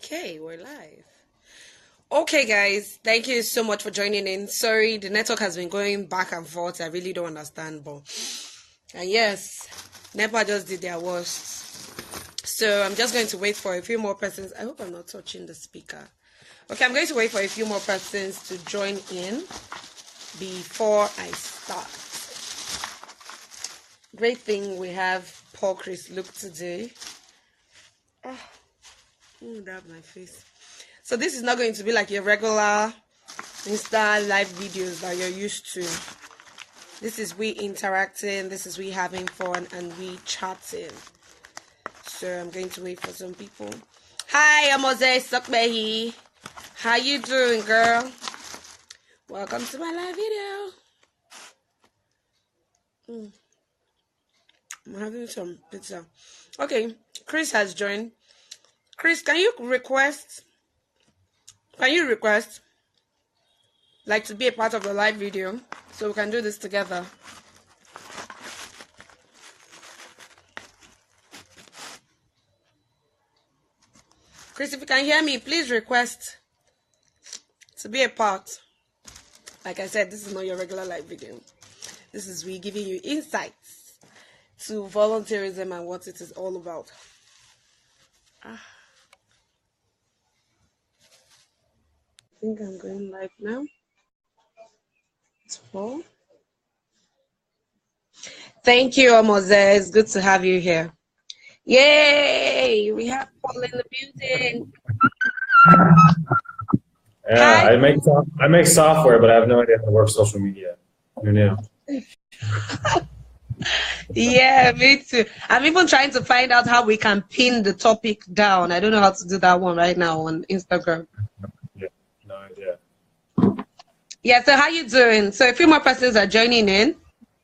Okay, we're live. Okay, guys, thank you so much for joining in. Sorry, the network has been going back and forth. I really don't understand, but and yes, NEPA just did their worst. So I'm just going to wait for a few more persons. I hope I'm not touching the speaker. Okay, I'm going to wait for a few more persons to join in before I start. Great thing we have Paul Chris look today. Oh, dab my face. So this is not going to be like your regular Insta live videos that you're used to. This is we interacting, this is we having fun, and we chatting. So I'm going to wait for some people. Hi, I'm Jose Sokbehi. How you doing, girl? Welcome to my live video. I'm having some pizza. Okay, Chris has joined. Chris, can you request like to be a part of the live video so we can do this together? Chris, if you can hear me, please request to be a part. Like I said, this is not your regular live video. This is we giving you insights to volunteerism and what it is all about. I think I'm going live now. It's full. Thank you, Moses. It's good to have you here. Yay! We have Paul in the building. Yeah, hi. I make software, but I have no idea how to work social media. Who knew? Yeah, me too. I'm even trying to find out how we can pin the topic down. I don't know how to do that one right now on Instagram. Yeah, no idea. Yeah, so how you doing? So a few more persons are joining in.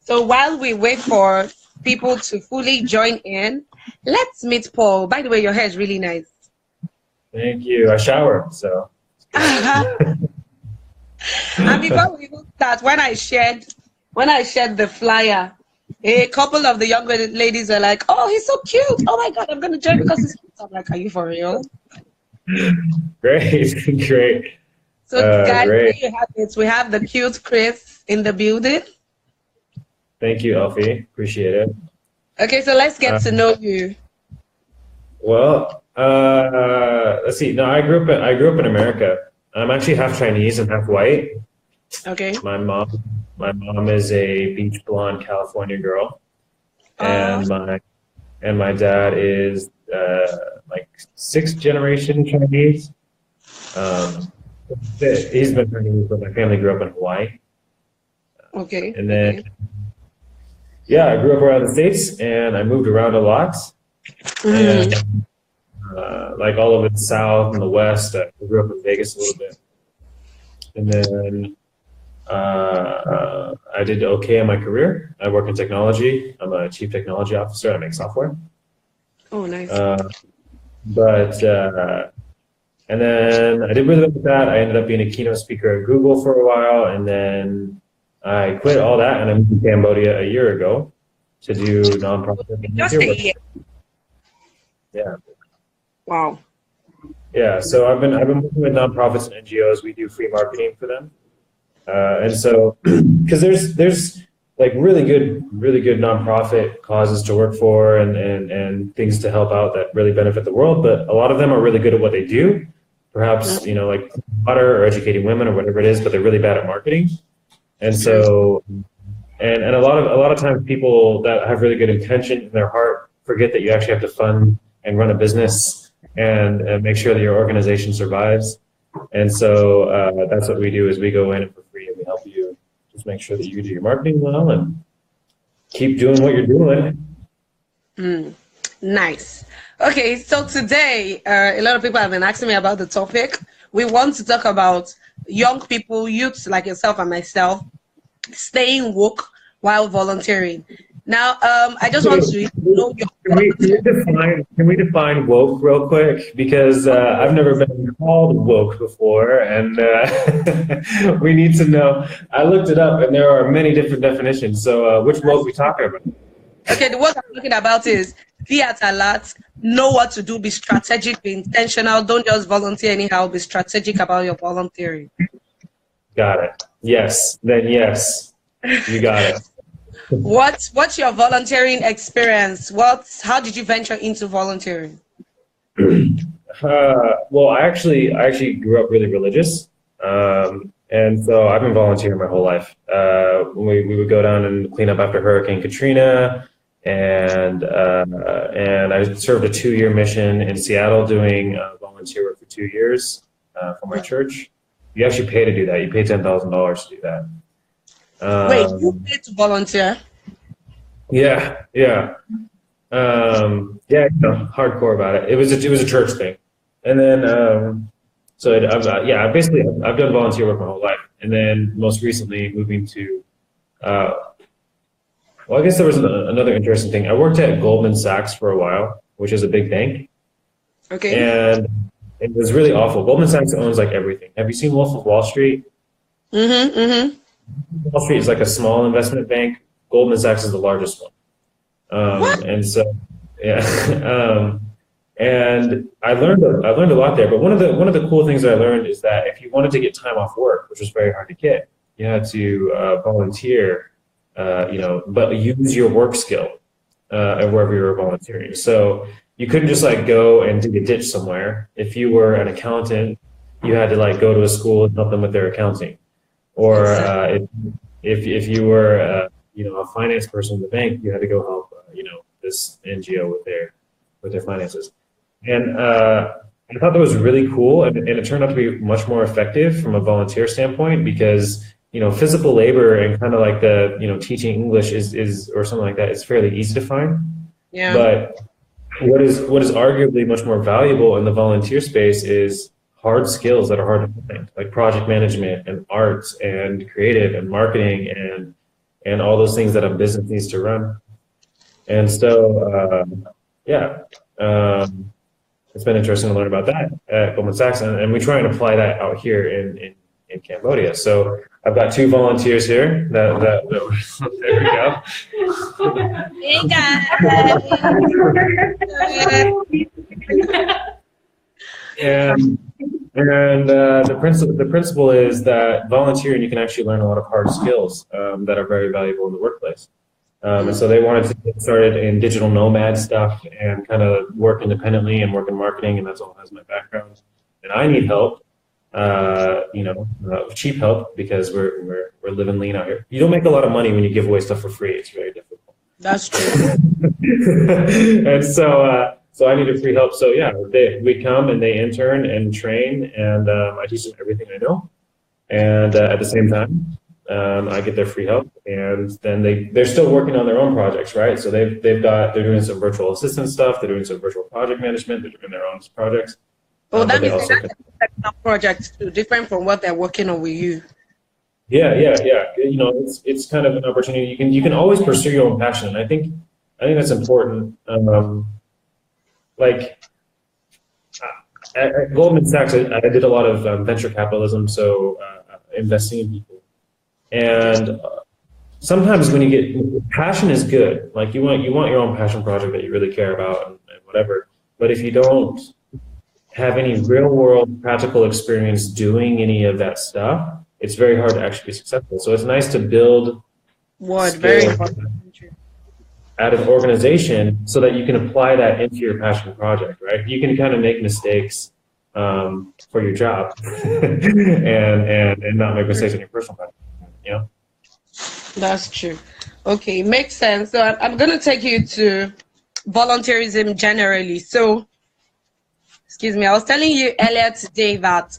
So while we wait for people to fully join in, let's meet Paul. By the way, your hair is really nice. Thank you. I shower, so. And before we even start, when I shared the flyer, a couple of the younger ladies were like, "Oh, he's so cute! Oh my God, I'm gonna join because he's cute." I'm like, "Are you for real?" Great, great. So guys, there you have it. We have the cute Chris in the building. Thank you, Elfie. Appreciate it. Okay, so let's get to know you. Well, let's see. No, I grew up in America. I'm actually half Chinese and half white. Okay. My mom is a beach blonde California girl, and my dad is like 6th generation Chinese. He's been Chinese, but my family grew up in Hawaii. Okay. And then, yeah, I grew up around the States, and I moved around a lot. And like all over the South and the West, I grew up in Vegas a little bit. And then I did okay in my career. I work in technology. I'm a chief technology officer. I make software. Oh, nice. And then I did really well with that. I ended up being a keynote speaker at Google for a while, and then I quit all that and I moved to Cambodia a year ago to do nonprofit. Just a year. Yeah. Wow. Yeah. So I've been working with nonprofits and NGOs. We do free marketing for them, and so because there's like really good nonprofit causes to work for and things to help out that really benefit the world, but a lot of them are really good at what they do. Perhaps, like water or educating women or whatever it is, but they're really bad at marketing. And so, and a lot of times people that have really good intention in their heart forget that you actually have to fund and run a business and make sure that your organization survives. And so that's what we do is we go in for free and we help you just make sure that you do your marketing well and keep doing what you're doing. Nice. Okay, so today, a lot of people have been asking me about the topic. We want to talk about young people, youths like yourself and myself, staying woke while volunteering. Now, I just want to know your... Can we define woke real quick? Because I've never been called woke before, and we need to know. I looked it up, and there are many different definitions. So which woke are we talking about? Okay, the word I'm talking about is be at alert, know what to do, be strategic, be intentional. Don't just volunteer anyhow. Be strategic about your volunteering. Got it. Yes. Then yes, you got it. What's your volunteering experience? How did you venture into volunteering? Well, I actually grew up really religious, and so I've been volunteering my whole life. We would go down and clean up after Hurricane Katrina, and I served a 2-year mission in Seattle doing volunteer work for 2 years for my church. You actually pay to do that. You pay $10,000 to do that. Wait, you Um, paid to volunteer? yeah, yeah. Yeah, hardcore about it. It was a church thing, and then I've done volunteer work my whole life, and then most recently moving to uh, well, I guess there was another interesting thing. I worked at Goldman Sachs for a while, which is a big bank, Okay. and it was really awful. Goldman Sachs owns like everything. Have you seen Wolf of Wall Street? Mm-hmm. Mm-hmm. Wall Street is like a small investment bank. Goldman Sachs is the largest one. What? And so, yeah, and I learned a lot there. But one of the cool things that I learned is that if you wanted to get time off work, which was very hard to get, you had to volunteer, but use your work skill and wherever you were volunteering. So you couldn't just like go and dig a ditch somewhere. If you were an accountant, you had to like go to a school and help them with their accounting. Or if you were a finance person in the bank, you had to go help this NGO with their finances. And I thought that was really cool, and it turned out to be much more effective from a volunteer standpoint because physical labor and kind of like the teaching English is or something like that is fairly easy to find. Yeah. But what is arguably much more valuable in the volunteer space is hard skills that are hard to find, like project management and arts and creative and marketing and all those things that a business needs to run. And so, it's been interesting to learn about that at Goldman Sachs, and we try and apply that out here in Cambodia. So I've got 2 volunteers here. There we go. Hey guys. And the principle is that volunteering, you can actually learn a lot of hard skills that are very valuable in the workplace. And so they wanted to get started in digital nomad stuff and kind of work independently and work in marketing, and that's all has my background. And I need help, cheap help because we're living lean out here. You don't make a lot of money when you give away stuff for free. It's very difficult. That's true. And so I needed free help. So yeah, we come and they intern and train, and I teach them everything I know. And at the same time, I get their free help, and then they're still working on their own projects, right? So they're doing some virtual assistant stuff. They're doing some virtual project management. They're doing their own projects. Oh, that means that's a project too, different from what they're working on with you. Yeah. It's kind of an opportunity. You can always pursue your own passion, and I think that's important. At Goldman Sachs, I did a lot of venture capitalism, so investing in people. And sometimes when you get passion is good, like you want your own passion project that you really care about and whatever. But if you don't have any real world practical experience doing any of that stuff, it's very hard to actually be successful. So it's nice to build very important at an organization so that you can apply that into your passion project, right? You can kind of make mistakes for your job and not make mistakes in your personal project. That's true. Okay, makes sense. So I'm going to take you to volunteerism generally. So, excuse me, I was telling you earlier today that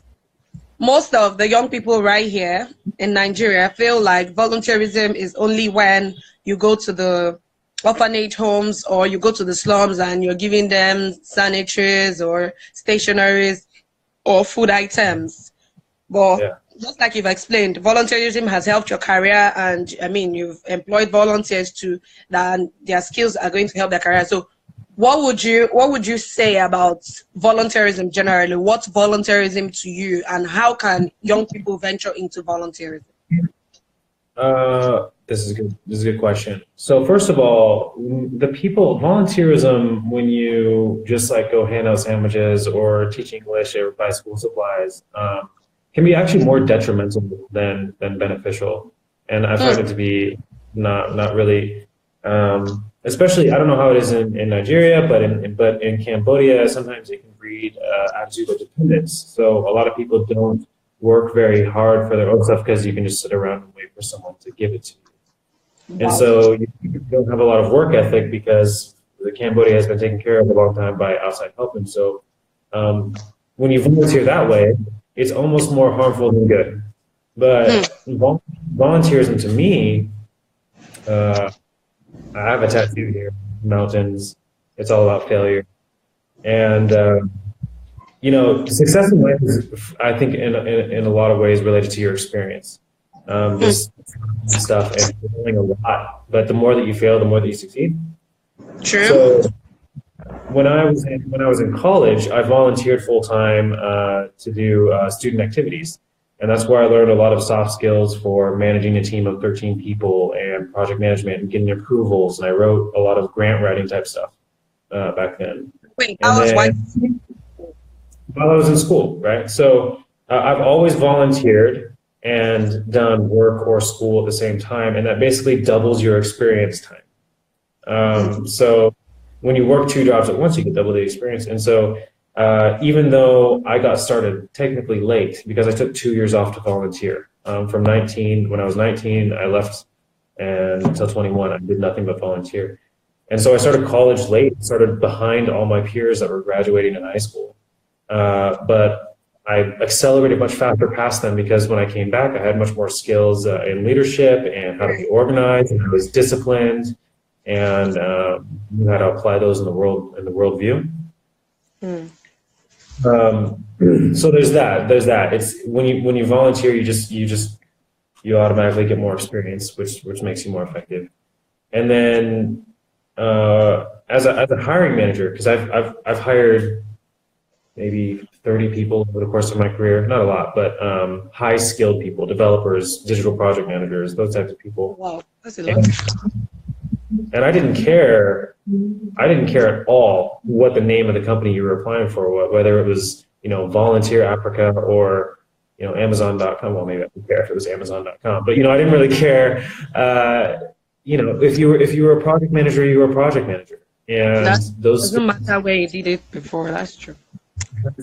most of the young people right here in Nigeria feel like volunteerism is only when you go to the orphanage homes or you go to the slums and you're giving them sanitaries or stationaries or food items. But just like you've explained, volunteerism has helped your career, and I mean, you've employed volunteers that their skills are going to help their career. So what would you say about volunteerism generally? What's volunteerism to you, and how can young people venture into volunteerism? This is good. This is a good question. So first of all, the people volunteerism when you just like go hand out sandwiches or teach English or buy school supplies can be actually more detrimental than beneficial, and I find it to be not really. Especially, I don't know how it is in Nigeria, but in Cambodia, sometimes it can breed attitude of dependence. So a lot of people don't work very hard for their own stuff because you can just sit around and wait for someone to give it to you. And Wow. so you don't have a lot of work ethic because the Cambodia has been taken care of a long time by outside help. And so when you volunteer that way, it's almost more harmful than good. But volunteerism to me, I have a tattoo here, mountains. It's all about failure. And you know, success in life is, I think, in a lot of ways related to your experience. This stuff and failing a lot, but the more that you fail, the more that you succeed. True. So when I was in college, I volunteered full time to do student activities, and that's where I learned a lot of soft skills for managing a team of 13 people and project management and getting approvals. And I wrote a lot of grant writing type stuff back then. Wait, And that was what? then while I was in school, right? So I've always volunteered and done work or school at the same time, and that basically doubles your experience time. So when you work two jobs at once, you get double the experience. And so even though I got started technically late because I took 2 years off to volunteer, from 19, when I was 19, I left, and until 21, I did nothing but volunteer. And so I started college late, started behind all my peers that were graduating in high school. But I accelerated much faster past them because when I came back, I had much more skills in leadership and how to be organized, and I was disciplined, and knew how to apply those in the worldview. So there's that. It's when you volunteer, you automatically get more experience, which makes you more effective. And then as a hiring manager, because I've hired maybe 30 people over the course of my career, not a lot, but high skilled people, developers, digital project managers, those types of people. Wow, that's a lot. And I didn't care at all what the name of the company you were applying for was, whether it was, Volunteer Africa or, Amazon.com. Well, maybe I didn't care if it was Amazon.com, but, I didn't really care. If you were a project manager, you were a project manager. And those doesn't matter where you did it before, that's true.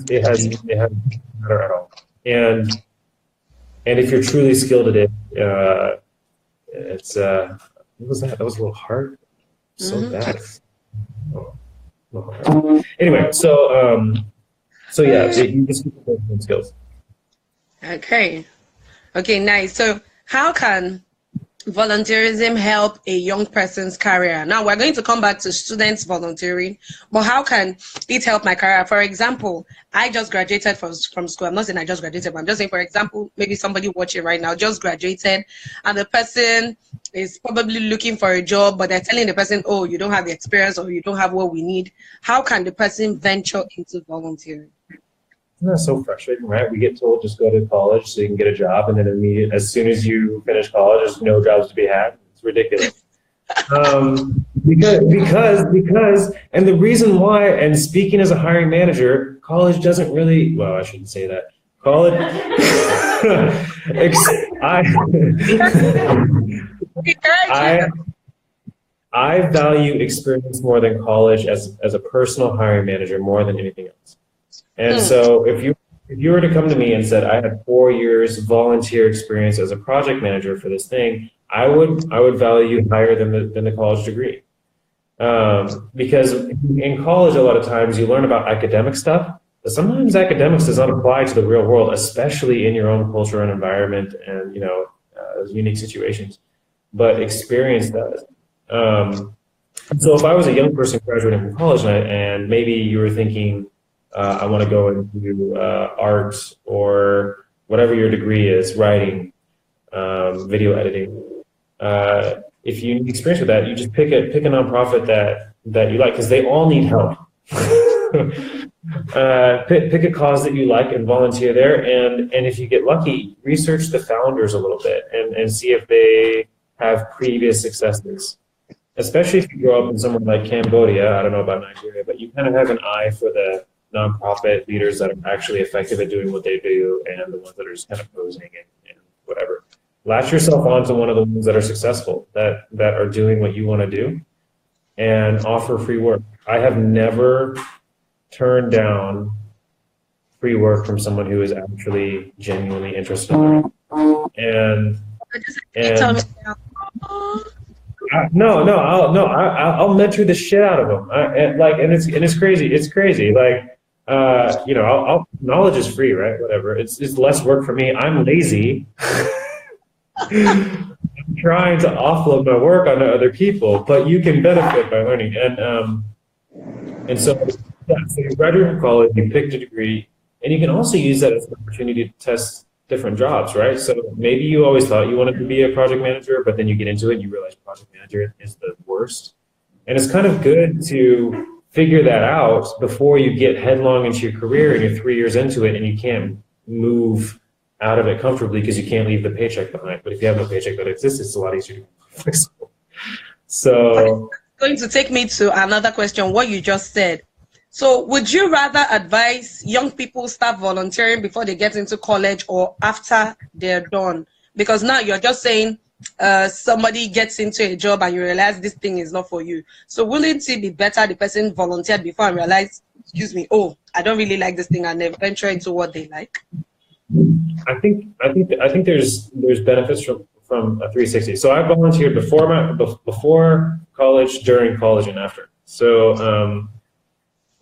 It hasn't matter at all. And if you're truly skilled at it, it's what was that? That was a little hard. So bad. Oh. Anyway, so yeah, you just keep the skills. Okay, nice. So how can volunteerism help a young person's career? Now we're going to come back to students volunteering, but how can it help my career? For example, I just graduated from school. I'm not saying I just graduated, but I'm just saying, for example, maybe somebody watching right now just graduated, and the person is probably looking for a job, but they're telling the person, oh, you don't have the experience or you don't have what we need. How can the person venture into volunteering? That's so frustrating, right? We get told just go to college so you can get a job, and then as soon as you finish college, there's no jobs to be had. It's ridiculous. Because, and the reason why, and speaking as a hiring manager, college doesn't really, well, I shouldn't say that. College, I value experience more than college as a personal hiring manager more than anything else. And so if you were to come to me and said I had 4 years volunteer experience as a project manager for this thing, I would value you higher than the college degree. Because in college, a lot of times you learn about academic stuff, but sometimes academics does not apply to the real world, especially in your own culture and environment and unique situations. But experience does. So if I was a young person graduating from college and maybe you were thinking, I want to go into art or whatever your degree is, writing, video editing. If you need experience with that, you just pick a nonprofit that you like, because they all need help. Pick a cause that you like and volunteer there. And if you get lucky, research the founders a little bit and see if they have previous successes. Especially if you grow up in somewhere like Cambodia, I don't know about Nigeria, but you kind of have an eye for the nonprofit leaders that are actually effective at doing what they do and the ones that are just kind of posing and whatever. Latch yourself onto one of the ones that are successful, that are doing what you want to do, and offer free work. I have never turned down free work from someone who is actually genuinely interested in learning. And I'll mentor the shit out of them. And it's crazy. It's crazy. Like, knowledge is free, right? Whatever. It's less work for me. I'm lazy. I'm trying to offload my work onto other people, but you can benefit by learning. And so you graduate from college, you picked a degree, and you can also use that as an opportunity to test different jobs, right? So maybe you always thought you wanted to be a project manager, but then you get into it and you realize project manager is the worst. And it's kind of good to figure that out before you get headlong into your career and you're 3 years into it and you can't move out of it comfortably because you can't leave the paycheck behind. But if you have no paycheck that exists, it's a lot easier to be flexible. So going to take me to another question, what you just said. So would you rather advise young people start volunteering before they get into college or after they're done? Because now you're just saying somebody gets into a job and you realize this thing is not for you. So wouldn't it be better the person volunteered before and realized, excuse me, oh, I don't really like this thing, and then venture into what they like? I think there's benefits from a 360. So I volunteered before college, during college, and after. So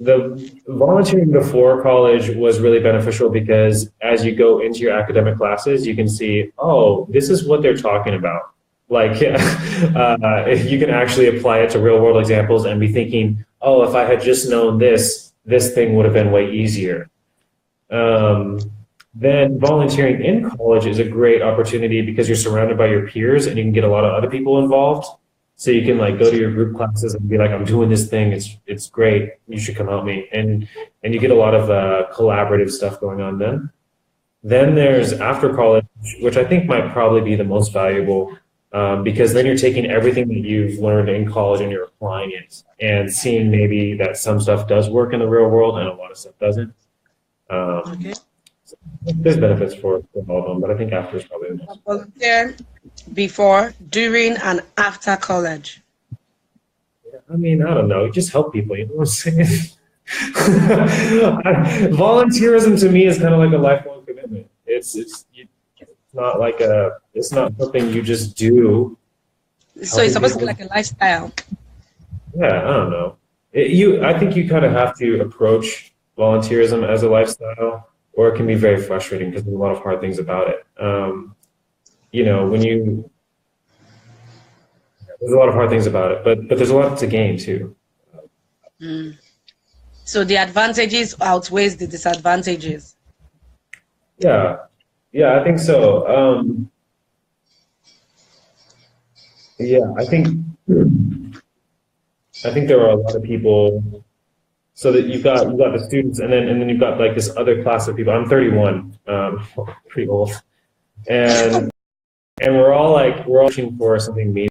the volunteering before college was really beneficial because as you go into your academic classes, you can see, oh, this is what they're talking about. Like, if you can actually apply it to real world examples and be thinking, oh, if I had just known this thing would have been way easier. Then volunteering in college is a great opportunity because you're surrounded by your peers and you can get a lot of other people involved. So you can like go to your group classes and be like, I'm doing this thing. It's great. You should come help me. And you get a lot of collaborative stuff going on then. Then there's after college, which I think might probably be the most valuable because then you're taking everything that you've learned in college and you're applying it and seeing maybe that some stuff does work in the real world and a lot of stuff doesn't. Okay. So there's benefits for all of them, but I think after is probably the most. Volunteer before, during, and after college. I mean, I don't know. Just help people. You know what I'm saying? Volunteerism to me is kind of like a lifelong commitment. It's not like it's not something you just do. So it's supposed to be like a lifestyle. Yeah, I don't know. I think you kind of have to approach volunteerism as a lifestyle, or it can be very frustrating because there's a lot of hard things about it. There's a lot of hard things about it, but there's a lot to gain too. So the advantages outweighs the disadvantages. Yeah, I think so. I think there are a lot of people. So that you've got the students, and then you've got like this other class of people. I'm 31, pretty old, and we're all looking for something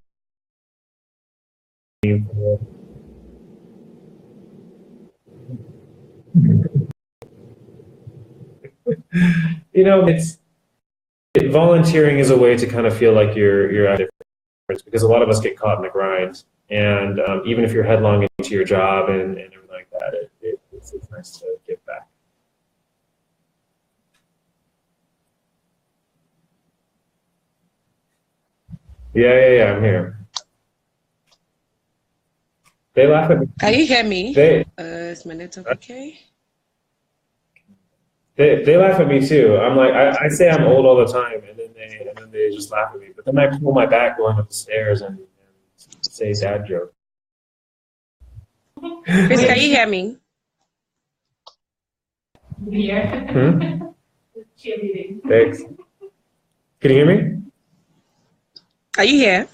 meaningful. Volunteering is a way to kind of feel like you're at a difference because a lot of us get caught in the grind, and even if you're headlong into your job and everything like that, it's nice to give back. Yeah, I'm here. They laugh at me. Can you hear me? Is my network okay? They laugh at me too. I'm like, I say I'm old all the time, and then they just laugh at me. But then I pull my back going up the stairs and say dad joke. Chris, can you hear me? Yeah. Cheerleading. Thanks. Can you hear me? Are you here?